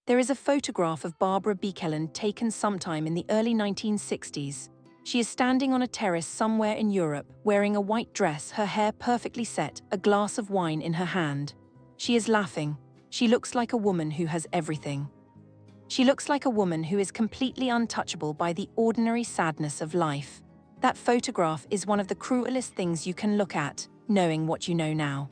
There is a photograph of Barbara Baekeland taken sometime in the early 1960s. She is standing on a terrace somewhere in Europe, wearing a white dress, her hair perfectly set, a glass of wine in her hand. She is laughing. She looks like a woman who has everything. She looks like a woman who is completely untouchable by the ordinary sadness of life. That photograph is one of the cruelest things you can look at, knowing what you know now.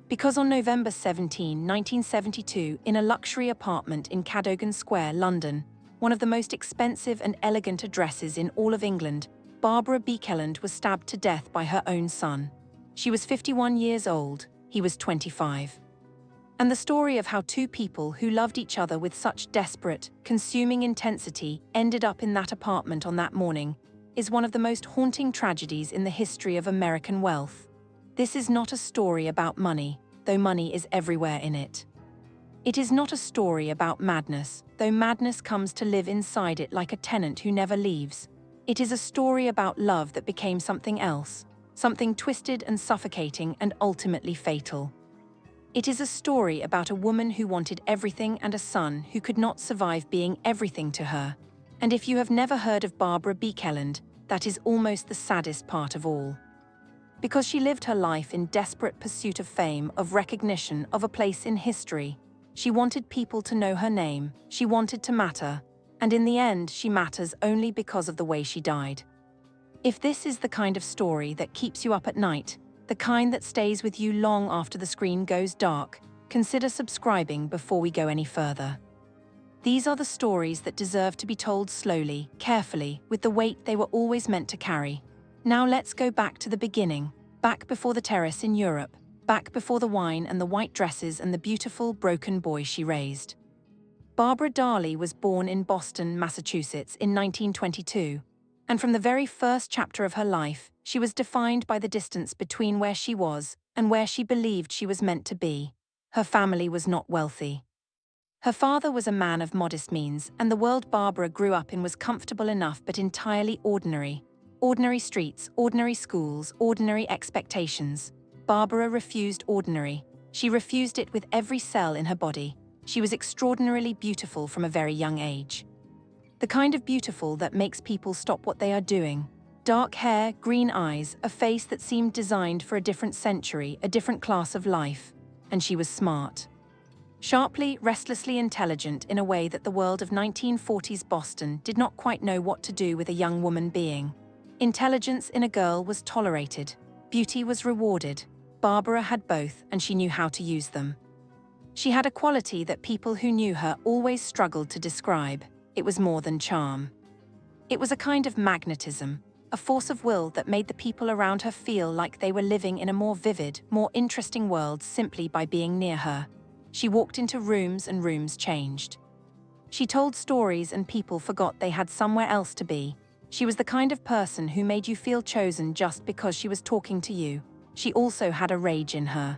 Because on November 17, 1972, in a luxury apartment in Cadogan Square, London, one of the most expensive and elegant addresses in all of England, Barbara Baekeland was stabbed to death by her own son. She was 51 years old, he was 25. And the story of how two people who loved each other with such desperate, consuming intensity ended up in that apartment on that morning is one of the most haunting tragedies in the history of American wealth. This is not a story about money, though money is everywhere in it. It is not a story about madness, though madness comes to live inside it like a tenant who never leaves. It is a story about love that became something else, something twisted and suffocating and ultimately fatal. It is a story about a woman who wanted everything and a son who could not survive being everything to her. And if you have never heard of Barbara Baekeland, that is almost the saddest part of all. Because she lived her life in desperate pursuit of fame, of recognition, of a place in history. She wanted people to know her name, she wanted to matter, and in the end she matters only because of the way she died. If this is the kind of story that keeps you up at night, the kind that stays with you long after the screen goes dark, consider subscribing before we go any further. These are the stories that deserve to be told slowly, carefully, with the weight they were always meant to carry. Now let's go back to the beginning, back before the terrace in Europe, back before the wine and the white dresses and the beautiful, broken boy she raised. Barbara Darley was born in Boston, Massachusetts in 1922, and from the very first chapter of her life, she was defined by the distance between where she was and where she believed she was meant to be. Her family was not wealthy. Her father was a man of modest means, and the world Barbara grew up in was comfortable enough but entirely ordinary. Ordinary streets, ordinary schools, ordinary expectations. Barbara refused ordinary. She refused it with every cell in her body. She was extraordinarily beautiful from a very young age. The kind of beautiful that makes people stop what they are doing. Dark hair, green eyes, a face that seemed designed for a different century, a different class of life. And she was smart. Sharply, restlessly intelligent in a way that the world of 1940s Boston did not quite know what to do with a young woman being. Intelligence in a girl was tolerated. Beauty was rewarded. Barbara had both, and she knew how to use them. She had a quality that people who knew her always struggled to describe. It was more than charm. It was a kind of magnetism, a force of will that made the people around her feel like they were living in a more vivid, more interesting world simply by being near her. She walked into rooms and rooms changed. She told stories and people forgot they had somewhere else to be. She was the kind of person who made you feel chosen just because she was talking to you. She also had a rage in her.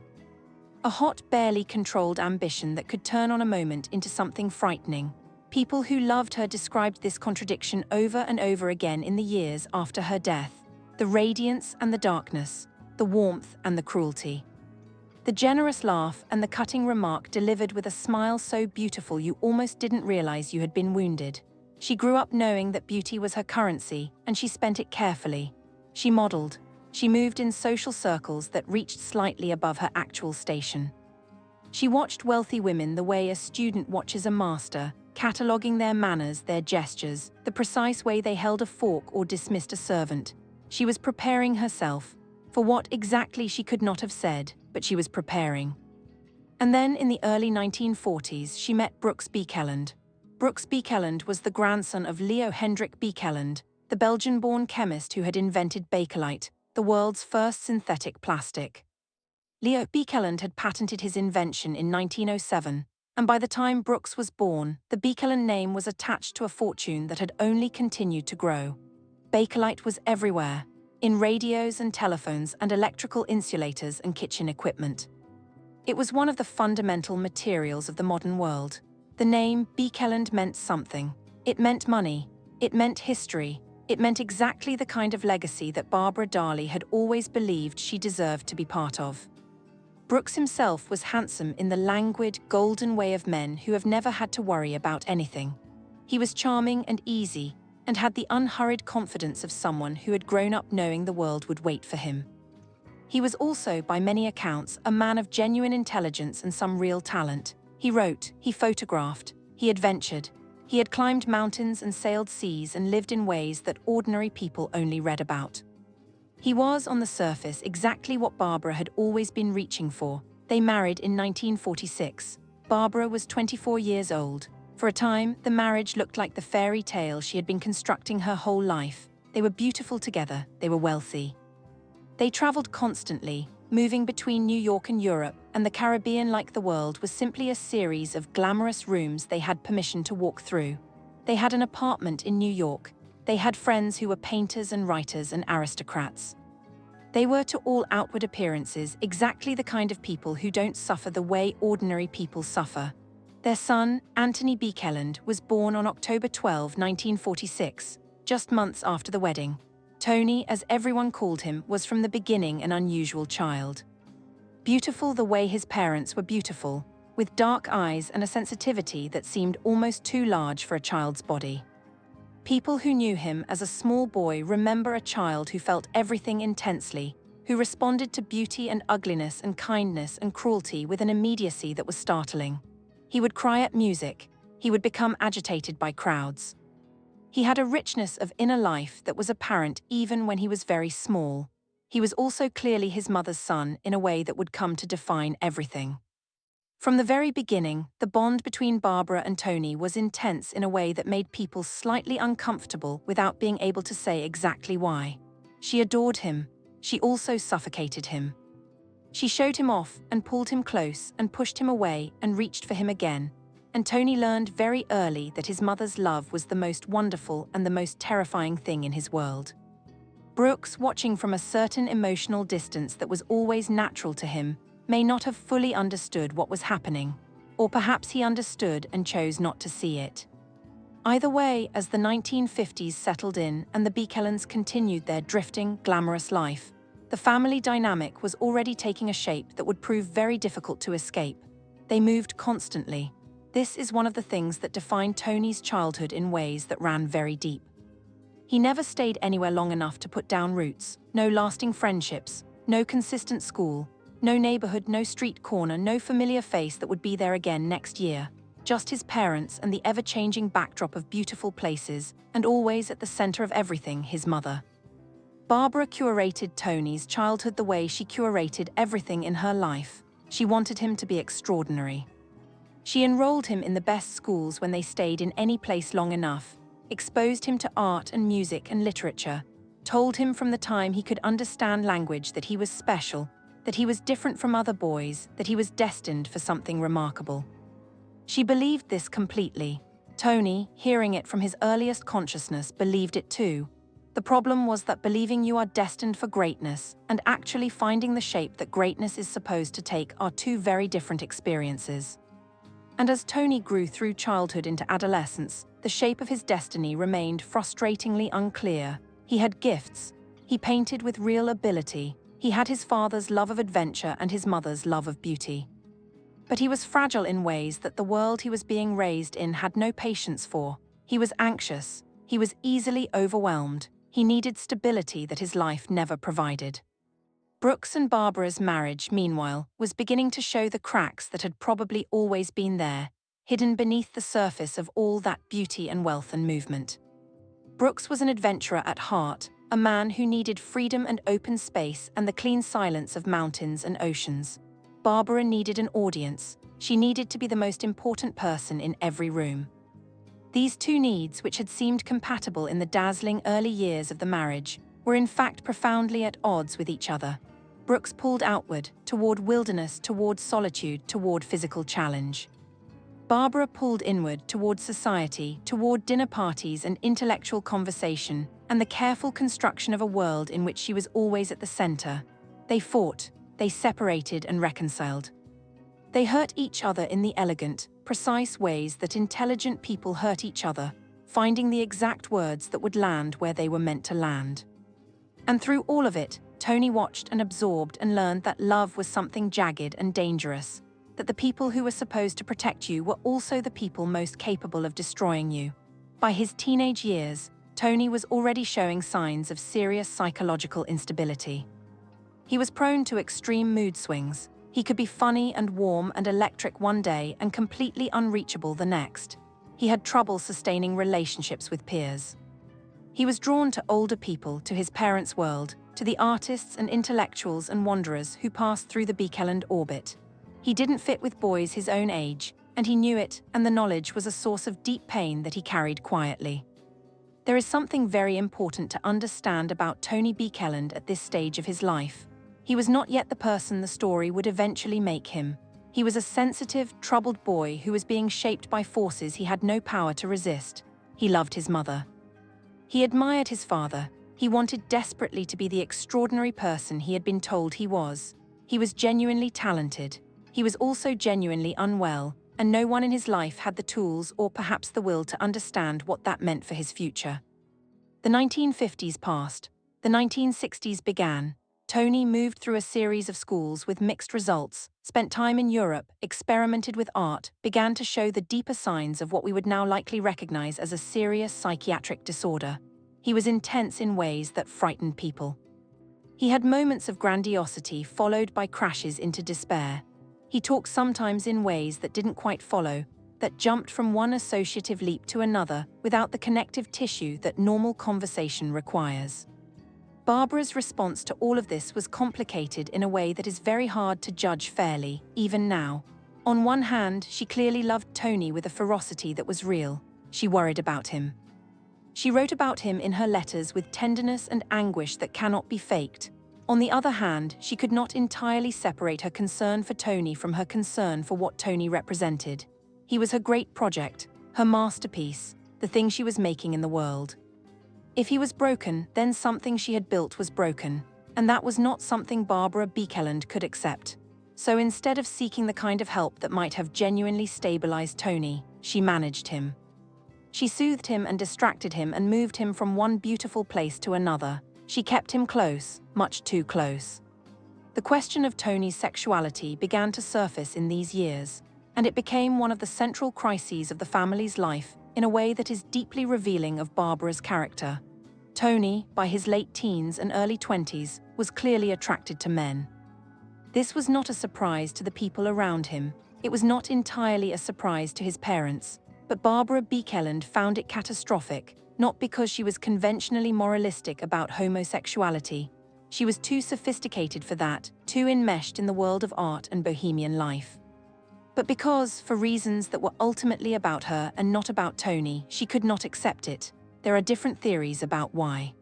A hot, barely controlled ambition that could turn on a moment into something frightening. People who loved her described this contradiction over and over again in the years after her death. The radiance and the darkness, the warmth and the cruelty. The generous laugh and the cutting remark delivered with a smile so beautiful you almost didn't realize you had been wounded. She grew up knowing that beauty was her currency, and she spent it carefully. She modeled. She moved in social circles that reached slightly above her actual station. She watched wealthy women the way a student watches a master, cataloging their manners, their gestures, the precise way they held a fork or dismissed a servant. She was preparing herself. For what exactly she could not have said, but she was preparing. And then in the early 1940s, she met Brooks Baekeland. Brooks Baekeland was the grandson of Leo Hendrik Baekeland, the Belgian-born chemist who had invented Bakelite, the world's first synthetic plastic. Leo Baekeland had patented his invention in 1907, and by the time Brooks was born, the Baekeland name was attached to a fortune that had only continued to grow. Bakelite was everywhere, in radios and telephones and electrical insulators and kitchen equipment. It was one of the fundamental materials of the modern world. The name Baekeland meant something. It meant money. It meant history. It meant exactly the kind of legacy that Barbara Darley had always believed she deserved to be part of. Brooks himself was handsome in the languid, golden way of men who have never had to worry about anything. He was charming and easy, and had the unhurried confidence of someone who had grown up knowing the world would wait for him. He was also, by many accounts, a man of genuine intelligence and some real talent. He wrote, he photographed, he adventured. He had climbed mountains and sailed seas and lived in ways that ordinary people only read about. He was, on the surface, exactly what Barbara had always been reaching for. They married in 1946. Barbara was 24 years old. For a time, the marriage looked like the fairy tale she had been constructing her whole life. They were beautiful together, they were wealthy. They traveled constantly, moving between New York and Europe, and the Caribbean, like the world, was simply a series of glamorous rooms they had permission to walk through. They had an apartment in New York. They had friends who were painters and writers and aristocrats. They were, to all outward appearances, exactly the kind of people who don't suffer the way ordinary people suffer. Their son, Anthony Baekeland, was born on October 12, 1946, just months after the wedding. Tony, as everyone called him, was from the beginning an unusual child. Beautiful the way his parents were beautiful, with dark eyes and a sensitivity that seemed almost too large for a child's body. People who knew him as a small boy remember a child who felt everything intensely, who responded to beauty and ugliness and kindness and cruelty with an immediacy that was startling. He would cry at music. He would become agitated by crowds. He had a richness of inner life that was apparent even when he was very small. He was also clearly his mother's son in a way that would come to define everything. From the very beginning, the bond between Barbara and Tony was intense in a way that made people slightly uncomfortable without being able to say exactly why. She adored him. She also suffocated him. She showed him off and pulled him close and pushed him away and reached for him again. And Tony learned very early that his mother's love was the most wonderful and the most terrifying thing in his world. Brooks, watching from a certain emotional distance that was always natural to him, may not have fully understood what was happening, or perhaps he understood and chose not to see it. Either way, as the 1950s settled in and the Baekelands continued their drifting, glamorous life, the family dynamic was already taking a shape that would prove very difficult to escape. They moved constantly. This is one of the things that defined Tony's childhood in ways that ran very deep. He never stayed anywhere long enough to put down roots, no lasting friendships, no consistent school, no neighborhood, no street corner, no familiar face that would be there again next year. Just his parents and the ever-changing backdrop of beautiful places, and always at the center of everything, his mother. Barbara curated Tony's childhood the way she curated everything in her life. She wanted him to be extraordinary. She enrolled him in the best schools when they stayed in any place long enough, exposed him to art and music and literature, told him from the time he could understand language that he was special, that he was different from other boys, that he was destined for something remarkable. She believed this completely. Tony, hearing it from his earliest consciousness, believed it too. The problem was that believing you are destined for greatness and actually finding the shape that greatness is supposed to take are two very different experiences. And as Tony grew through childhood into adolescence, the shape of his destiny remained frustratingly unclear. He had gifts. He painted with real ability. He had his father's love of adventure and his mother's love of beauty. But he was fragile in ways that the world he was being raised in had no patience for. He was anxious. He was easily overwhelmed. He needed stability that his life never provided. Brooks and Barbara's marriage, meanwhile, was beginning to show the cracks that had probably always been there, hidden beneath the surface of all that beauty and wealth and movement. Brooks was an adventurer at heart, a man who needed freedom and open space and the clean silence of mountains and oceans. Barbara needed an audience. She needed to be the most important person in every room. These two needs, which had seemed compatible in the dazzling early years of the marriage, were in fact profoundly at odds with each other. Brooks pulled outward, toward wilderness, toward solitude, toward physical challenge. Barbara pulled inward, toward society, toward dinner parties and intellectual conversation, and the careful construction of a world in which she was always at the center. They fought, they separated and reconciled. They hurt each other in the elegant, precise ways that intelligent people hurt each other, finding the exact words that would land where they were meant to land. And through all of it, Tony watched and absorbed and learned that love was something jagged and dangerous, that the people who were supposed to protect you were also the people most capable of destroying you. By his teenage years, Tony was already showing signs of serious psychological instability. He was prone to extreme mood swings. He could be funny and warm and electric one day and completely unreachable the next. He had trouble sustaining relationships with peers. He was drawn to older people, to his parents' world, to the artists and intellectuals and wanderers who passed through the Baekeland orbit. He didn't fit with boys his own age, and he knew it, and the knowledge was a source of deep pain that he carried quietly. There is something very important to understand about Tony Baekeland at this stage of his life. He was not yet the person the story would eventually make him. He was a sensitive, troubled boy who was being shaped by forces he had no power to resist. He loved his mother. He admired his father. He wanted desperately to be the extraordinary person he had been told he was. He was genuinely talented. He was also genuinely unwell, and no one in his life had the tools or perhaps the will to understand what that meant for his future. The 1950s passed. The 1960s began. Tony moved through a series of schools with mixed results, spent time in Europe, experimented with art, began to show the deeper signs of what we would now likely recognize as a serious psychiatric disorder. He was intense in ways that frightened people. He had moments of grandiosity followed by crashes into despair. He talked sometimes in ways that didn't quite follow, that jumped from one associative leap to another without the connective tissue that normal conversation requires. Barbara's response to all of this was complicated in a way that is very hard to judge fairly, even now. On one hand, she clearly loved Tony with a ferocity that was real. She worried about him. She wrote about him in her letters with tenderness and anguish that cannot be faked. On the other hand, she could not entirely separate her concern for Tony from her concern for what Tony represented. He was her great project, her masterpiece, the thing she was making in the world. If he was broken, then something she had built was broken, and that was not something Barbara Baekeland could accept. So instead of seeking the kind of help that might have genuinely stabilized Tony, she managed him. She soothed him and distracted him and moved him from one beautiful place to another. She kept him close, much too close. The question of Tony's sexuality began to surface in these years, and it became one of the central crises of the family's life in a way that is deeply revealing of Barbara's character. Tony, by his late teens and early 20s, was clearly attracted to men. This was not a surprise to the people around him. It was not entirely a surprise to his parents, but Barbara Baekeland found it catastrophic, not because she was conventionally moralistic about homosexuality. She was too sophisticated for that, too enmeshed in the world of art and bohemian life. But because, for reasons that were ultimately about her and not about Tony, she could not accept it. There are different theories about why.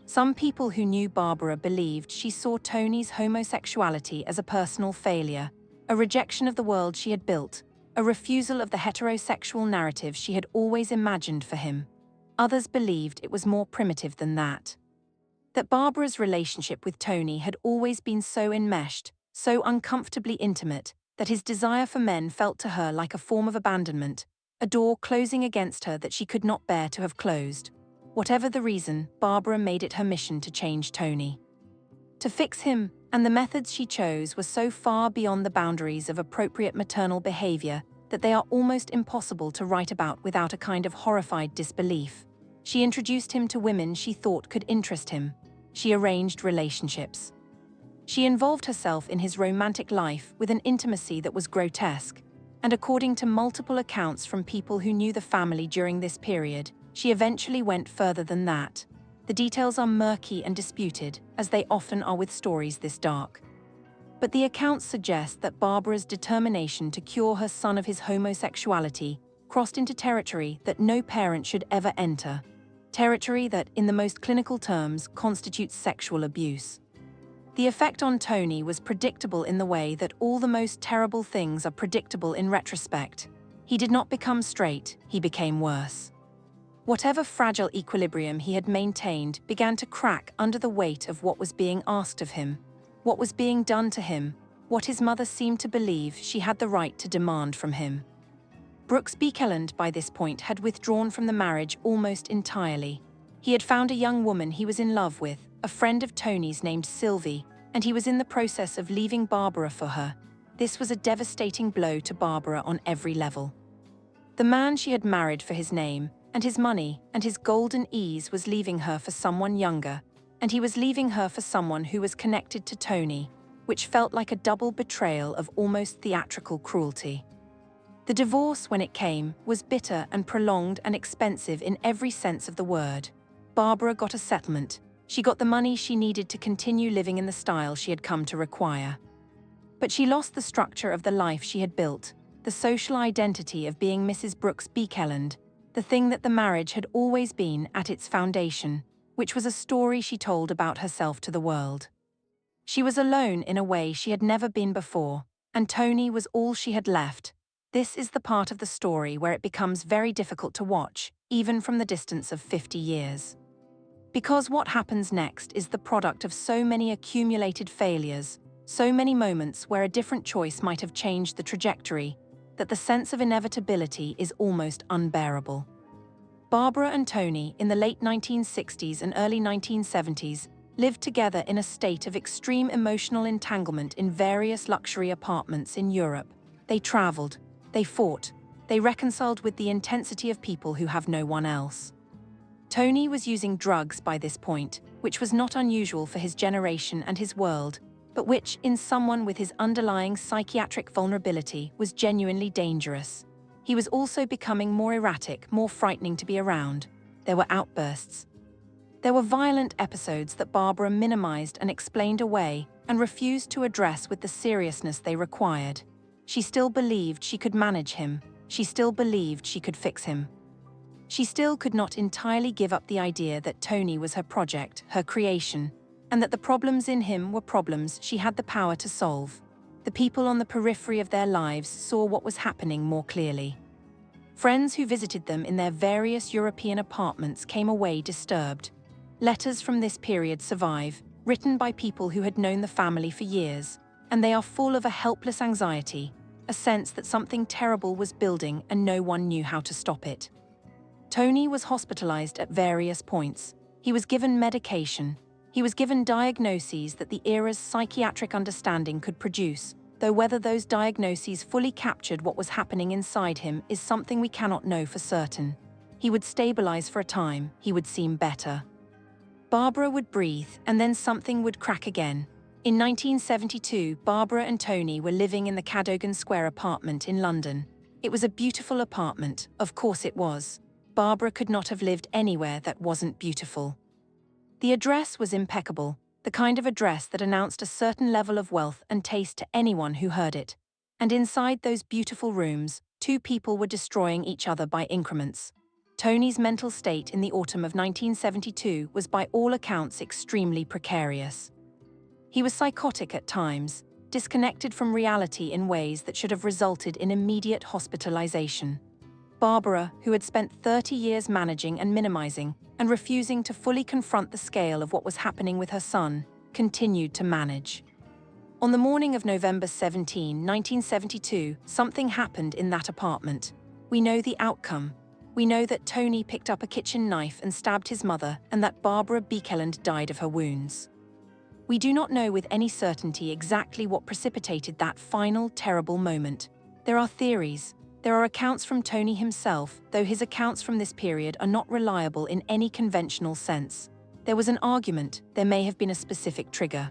Some people who knew Barbara believed she saw Tony's homosexuality as a personal failure, a rejection of the world she had built, a refusal of the heterosexual narrative she had always imagined for him. Others believed it was more primitive than that. That Barbara's relationship with Tony had always been so enmeshed, so uncomfortably intimate, that his desire for men felt to her like a form of abandonment, a door closing against her that she could not bear to have closed. Whatever the reason, Barbara made it her mission to change Tony. To fix him, and the methods she chose were so far beyond the boundaries of appropriate maternal behavior that they are almost impossible to write about without a kind of horrified disbelief. She introduced him to women she thought could interest him. She arranged relationships. She involved herself in his romantic life with an intimacy that was grotesque, and according to multiple accounts from people who knew the family during this period, she eventually went further than that. The details are murky and disputed, as they often are with stories this dark. But the accounts suggest that Barbara's determination to cure her son of his homosexuality crossed into territory that no parent should ever enter. Territory that, in the most clinical terms, constitutes sexual abuse. The effect on Tony was predictable in the way that all the most terrible things are predictable in retrospect. He did not become straight, he became worse. Whatever fragile equilibrium he had maintained began to crack under the weight of what was being asked of him, what was being done to him, what his mother seemed to believe she had the right to demand from him. Brooks Baekeland, by this point, had withdrawn from the marriage almost entirely. He had found a young woman he was in love with, a friend of Tony's named Sylvie, and he was in the process of leaving Barbara for her. This was a devastating blow to Barbara on every level. The man she had married for his name, and his money, and his golden ease was leaving her for someone younger, and he was leaving her for someone who was connected to Tony, which felt like a double betrayal of almost theatrical cruelty. The divorce, when it came, was bitter and prolonged and expensive in every sense of the word. Barbara got a settlement. She got the money she needed to continue living in the style she had come to require. But she lost the structure of the life she had built, the social identity of being Mrs. Brooks Baekeland, the thing that the marriage had always been at its foundation, which was a story she told about herself to the world. She was alone in a way she had never been before, and Tony was all she had left. This is the part of the story where it becomes very difficult to watch, even from the distance of 50 years. Because what happens next is the product of so many accumulated failures, so many moments where a different choice might have changed the trajectory, that the sense of inevitability is almost unbearable. Barbara and Tony, in the late 1960s and early 1970s, lived together in a state of extreme emotional entanglement in various luxury apartments in Europe. They traveled, they fought, they reconciled with the intensity of people who have no one else. Tony was using drugs by this point, which was not unusual for his generation and his world, but which, in someone with his underlying psychiatric vulnerability, was genuinely dangerous. He was also becoming more erratic, more frightening to be around. There were outbursts. There were violent episodes that Barbara minimized and explained away and refused to address with the seriousness they required. She still believed she could manage him. She still believed she could fix him. She still could not entirely give up the idea that Tony was her project, her creation, and that the problems in him were problems she had the power to solve. The people on the periphery of their lives saw what was happening more clearly. Friends who visited them in their various European apartments came away disturbed. Letters from this period survive, written by people who had known the family for years, and they are full of a helpless anxiety, a sense that something terrible was building and no one knew how to stop it. Tony was hospitalized at various points. He was given medication. He was given diagnoses that the era's psychiatric understanding could produce, though whether those diagnoses fully captured what was happening inside him is something we cannot know for certain. He would stabilize for a time, he would seem better. Barbara would breathe, and then something would crack again. In 1972, Barbara and Tony were living in the Cadogan Square apartment in London. It was a beautiful apartment, of course it was. Barbara could not have lived anywhere that wasn't beautiful. The address was impeccable, the kind of address that announced a certain level of wealth and taste to anyone who heard it. And inside those beautiful rooms, two people were destroying each other by increments. Tony's mental state in the autumn of 1972 was by all accounts extremely precarious. He was psychotic at times, disconnected from reality in ways that should have resulted in immediate hospitalization. Barbara, who had spent 30 years managing and minimizing, and refusing to fully confront the scale of what was happening with her son, continued to manage. On the morning of November 17, 1972, something happened in that apartment. We know the outcome. We know that Tony picked up a kitchen knife and stabbed his mother, and that Barbara Baekeland died of her wounds. We do not know with any certainty exactly what precipitated that final, terrible moment. There are theories. There are accounts from Tony himself, though his accounts from this period are not reliable in any conventional sense. There was an argument, there may have been a specific trigger.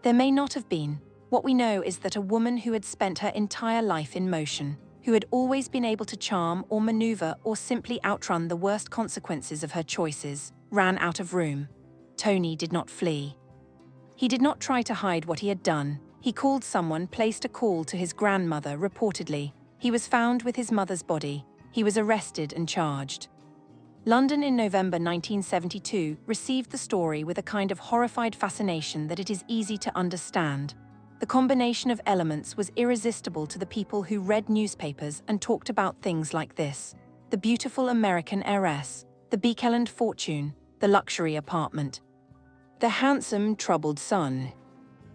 There may not have been. What we know is that a woman who had spent her entire life in motion, who had always been able to charm or maneuver or simply outrun the worst consequences of her choices, ran out of room. Tony did not flee. He did not try to hide what he had done. He called someone, placed a call to his grandmother, reportedly. He was found with his mother's body. He was arrested and charged. London in November 1972 received the story with a kind of horrified fascination that it is easy to understand. The combination of elements was irresistible to the people who read newspapers and talked about things like this: the beautiful American heiress, the Baekeland fortune, the luxury apartment, the handsome, troubled son.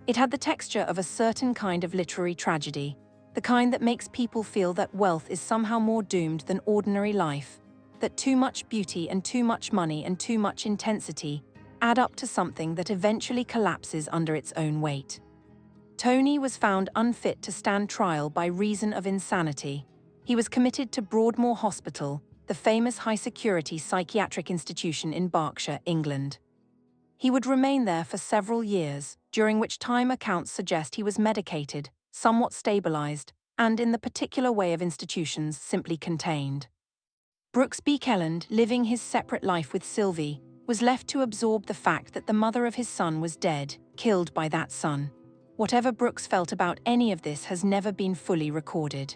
It had the texture of a certain kind of literary tragedy, the kind that makes people feel that wealth is somehow more doomed than ordinary life. that too much beauty and too much money and too much intensity add up to something that eventually collapses under its own weight. Tony was found unfit to stand trial by reason of insanity. He was committed to Broadmoor Hospital, the famous high-security psychiatric institution in Berkshire, England. He would remain there for several years, during which time accounts suggest he was medicated, somewhat stabilized, and in the particular way of institutions simply contained. Brooks Baekeland, living his separate life with Sylvie, was left to absorb the fact that the mother of his son was dead, killed by that son. Whatever Brooks felt about any of this has never been fully recorded.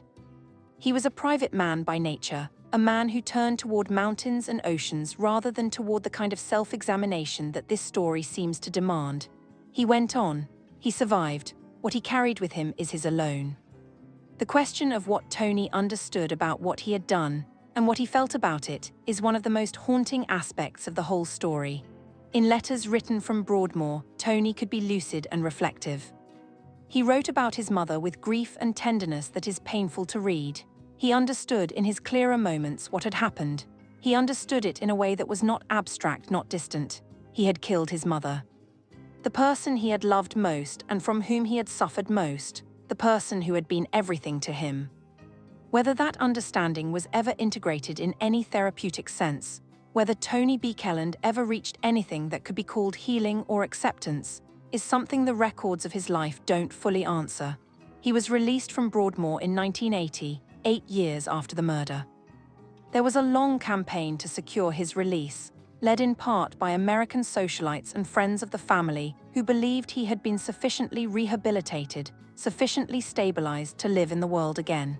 He was a private man by nature, a man who turned toward mountains and oceans rather than toward the kind of self-examination that this story seems to demand. He went on. He survived. What he carried with him is his alone. The question of what Tony understood about what he had done, and what he felt about it, is one of the most haunting aspects of the whole story. In letters written from Broadmoor, Tony could be lucid and reflective. He wrote about his mother with grief and tenderness that is painful to read. He understood in his clearer moments what had happened. He understood it in a way that was not abstract, not distant. He had killed his mother. The person he had loved most and from whom he had suffered most, the person who had been everything to him. Whether that understanding was ever integrated in any therapeutic sense, whether Tony Baekeland ever reached anything that could be called healing or acceptance, is something the records of his life don't fully answer. He was released from Broadmoor in 1980, 8 years after the murder. There was a long campaign to secure his release, led in part by American socialites and friends of the family who believed he had been sufficiently rehabilitated, sufficiently stabilized to live in the world again.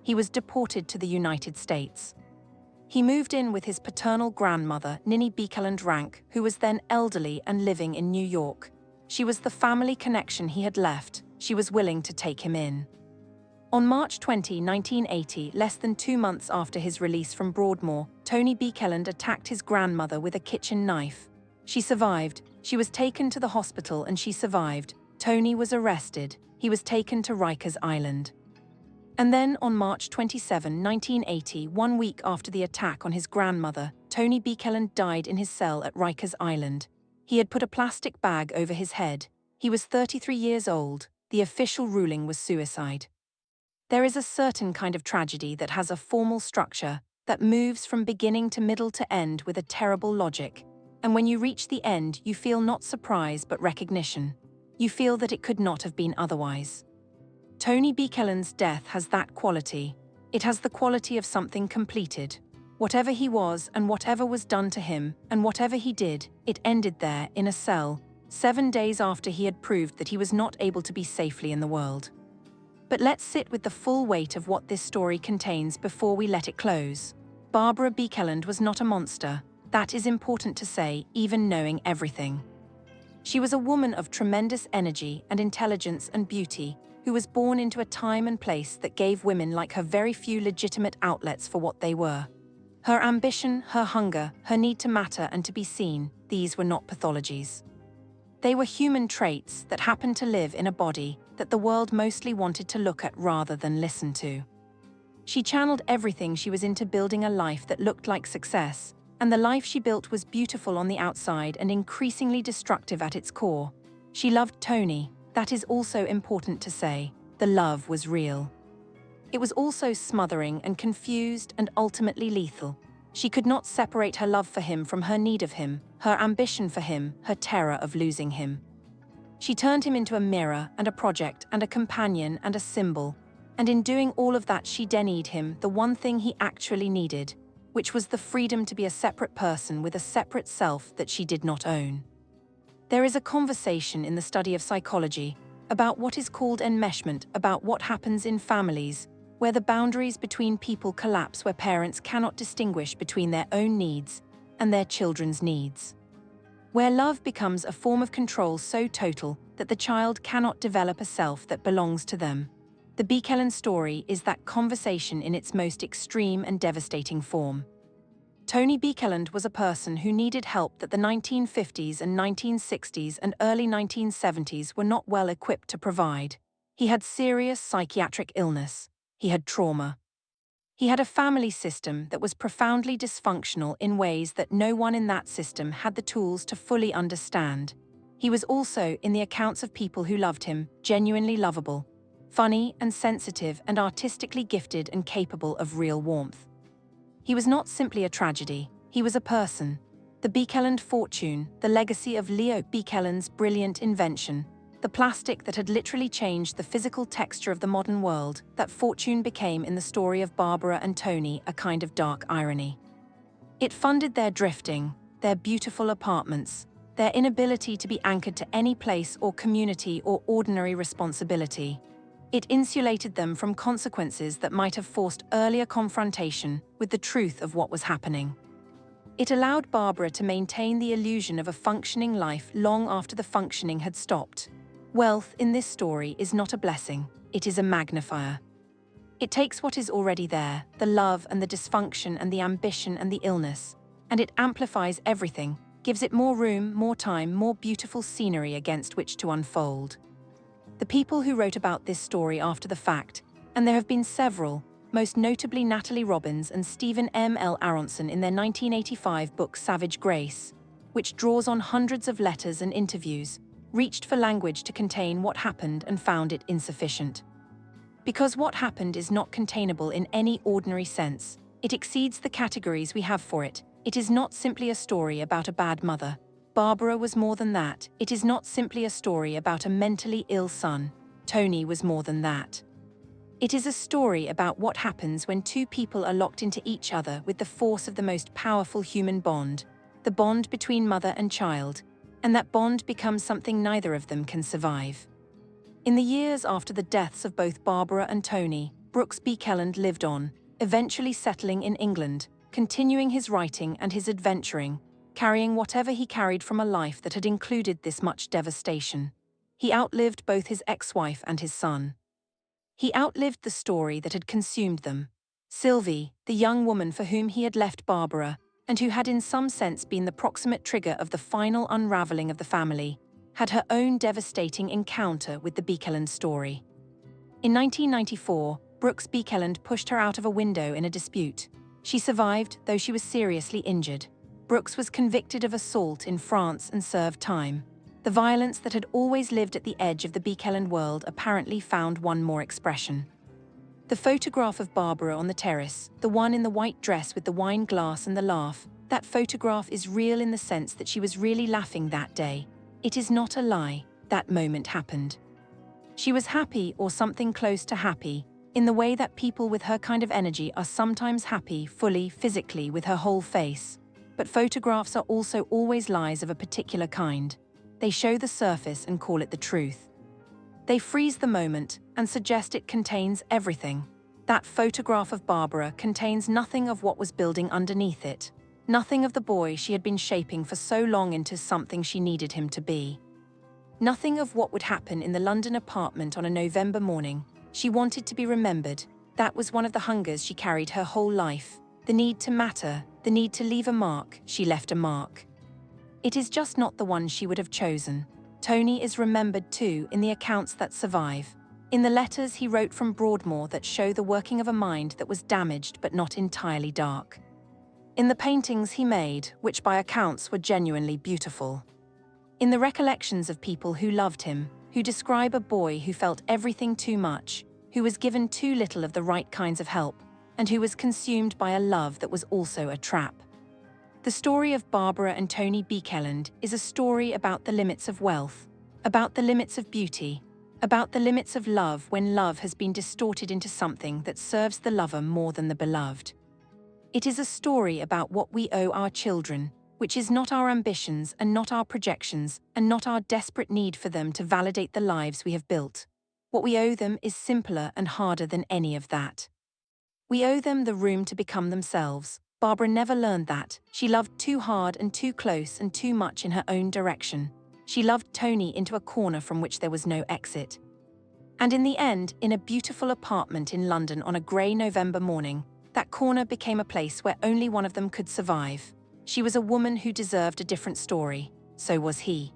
He was deported to the United States. He moved in with his paternal grandmother, Ninny Baekeland Rank, who was then elderly and living in New York. She was the family connection he had left. She was willing to take him in. On March 20, 1980, less than 2 months after his release from Broadmoor, Tony Baekeland attacked his grandmother with a kitchen knife. She survived. She was taken to the hospital and she survived. Tony was arrested. He was taken to Rikers Island. And then on March 27, 1980, 1 week after the attack on his grandmother, Tony Baekeland died in his cell at Rikers Island. He had put a plastic bag over his head. He was 33 years old. The official ruling was suicide. There is a certain kind of tragedy that has a formal structure, that moves from beginning to middle to end with a terrible logic. And when you reach the end, you feel not surprise but recognition. You feel that it could not have been otherwise. Tony Baekeland's death has that quality. It has the quality of something completed. Whatever he was and whatever was done to him, and whatever he did, it ended there, in a cell, 7 days after he had proved that he was not able to be safely in the world. But let's sit with the full weight of what this story contains before we let it close. Barbara Baekeland was not a monster. That is important to say, even knowing everything. She was a woman of tremendous energy and intelligence and beauty, who was born into a time and place that gave women like her very few legitimate outlets for what they were. Her ambition, her hunger, her need to matter and to be seen, these were not pathologies. They were human traits that happened to live in a body that the world mostly wanted to look at rather than listen to. She channeled everything she was into building a life that looked like success, and the life she built was beautiful on the outside and increasingly destructive at its core. She loved Tony. That is also important to say. The love was real. It was also smothering and confused and ultimately lethal. She could not separate her love for him from her need of him, her ambition for him, her terror of losing him. She turned him into a mirror and a project and a companion and a symbol, and in doing all of that she denied him the one thing he actually needed, which was the freedom to be a separate person with a separate self that she did not own. There is a conversation in the study of psychology about what is called enmeshment, about what happens in families, where the boundaries between people collapse, where parents cannot distinguish between their own needs and their children's needs. Where love becomes a form of control so total that the child cannot develop a self that belongs to them. The Baekeland story is that conversation in its most extreme and devastating form. Tony Baekeland was a person who needed help that the 1950s and 1960s and early 1970s were not well equipped to provide. He had serious psychiatric illness. He had trauma. He had a family system that was profoundly dysfunctional in ways that no one in that system had the tools to fully understand. He was also, in the accounts of people who loved him, genuinely lovable, funny and sensitive and artistically gifted and capable of real warmth. He was not simply a tragedy, he was a person. The Baekeland fortune, the legacy of Leo Baekeland's brilliant invention, the plastic that had literally changed the physical texture of the modern world, that fortune became in the story of Barbara and Tony a kind of dark irony. It funded their drifting, their beautiful apartments, their inability to be anchored to any place or community or ordinary responsibility. It insulated them from consequences that might have forced earlier confrontation with the truth of what was happening. It allowed Barbara to maintain the illusion of a functioning life long after the functioning had stopped. Wealth in this story is not a blessing, it is a magnifier. It takes what is already there, the love and the dysfunction and the ambition and the illness, and it amplifies everything, gives it more room, more time, more beautiful scenery against which to unfold. The people who wrote about this story after the fact, and there have been several, most notably Natalie Robbins and Stephen M. L. Aronson in their 1985 book Savage Grace, which draws on hundreds of letters and interviews, reached for language to contain what happened and found it insufficient. Because what happened is not containable in any ordinary sense, it exceeds the categories we have for it. It is not simply a story about a bad mother. Barbara was more than that. It is not simply a story about a mentally ill son. Tony was more than that. It is a story about what happens when two people are locked into each other with the force of the most powerful human bond, the bond between mother and child, and that bond becomes something neither of them can survive. In the years after the deaths of both Barbara and Tony, Brooks Baekeland lived on, eventually settling in England, continuing his writing and his adventuring, carrying whatever he carried from a life that had included this much devastation. He outlived both his ex-wife and his son. He outlived the story that had consumed them. Sylvie, the young woman for whom he had left Barbara, and who had in some sense been the proximate trigger of the final unraveling of the family, had her own devastating encounter with the Baekeland story. In 1994, Brooks Baekeland pushed her out of a window in a dispute. She survived, though she was seriously injured. Brooks was convicted of assault in France and served time. The violence that had always lived at the edge of the Baekeland world apparently found one more expression. The photograph of Barbara on the terrace, the one in the white dress with the wine glass and the laugh, that photograph is real in the sense that she was really laughing that day. It is not a lie, that moment happened. She was happy or something close to happy, in the way that people with her kind of energy are sometimes happy fully, physically, with her whole face. But photographs are also always lies of a particular kind. They show the surface and call it the truth. They freeze the moment and suggest it contains everything. That photograph of Barbara contains nothing of what was building underneath it. Nothing of the boy she had been shaping for so long into something she needed him to be. Nothing of what would happen in the London apartment on a November morning. She wanted to be remembered. That was one of the hungers she carried her whole life. The need to matter, the need to leave a mark. She left a mark. It is just not the one she would have chosen. Tony is remembered too in the accounts that survive. In the letters he wrote from Broadmoor that show the working of a mind that was damaged but not entirely dark. In the paintings he made, which by accounts were genuinely beautiful. In the recollections of people who loved him, who describe a boy who felt everything too much, who was given too little of the right kinds of help, and who was consumed by a love that was also a trap. The story of Barbara and Tony Baekeland is a story about the limits of wealth, about the limits of beauty, about the limits of love when love has been distorted into something that serves the lover more than the beloved. It is a story about what we owe our children, which is not our ambitions and not our projections and not our desperate need for them to validate the lives we have built. What we owe them is simpler and harder than any of that. We owe them the room to become themselves. Barbara never learned that. She loved too hard and too close and too much in her own direction. She loved Tony into a corner from which there was no exit. And in the end, in a beautiful apartment in London on a grey November morning, that corner became a place where only one of them could survive. She was a woman who deserved a different story. So was he.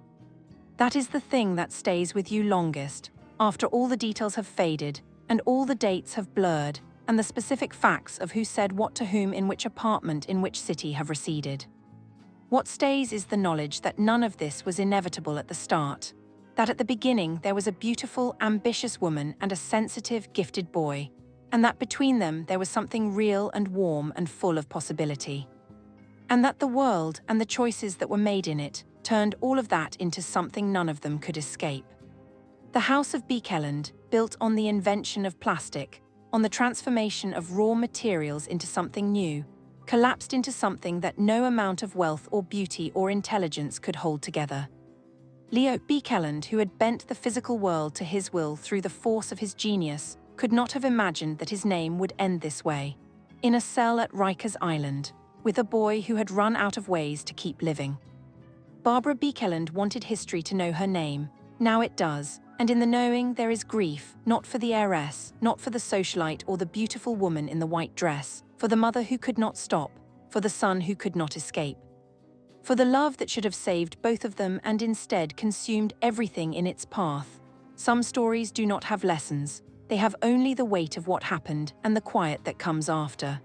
That is the thing that stays with you longest, after all the details have faded, and all the dates have blurred, and the specific facts of who said what to whom in which apartment in which city have receded. What stays is the knowledge that none of this was inevitable at the start, that at the beginning there was a beautiful, ambitious woman and a sensitive, gifted boy, and that between them there was something real and warm and full of possibility. And that the world and the choices that were made in it turned all of that into something none of them could escape. The House of Baekeland, built on the invention of plastic, on the transformation of raw materials into something new, collapsed into something that no amount of wealth or beauty or intelligence could hold together. Leo Baekeland, who had bent the physical world to his will through the force of his genius, could not have imagined that his name would end this way, in a cell at Rikers Island, with a boy who had run out of ways to keep living. Barbara Baekeland wanted history to know her name. Now it does, and in the knowing there is grief, not for the heiress, not for the socialite or the beautiful woman in the white dress, for the mother who could not stop, for the son who could not escape. For the love that should have saved both of them and instead consumed everything in its path. Some stories do not have lessons, they have only the weight of what happened and the quiet that comes after.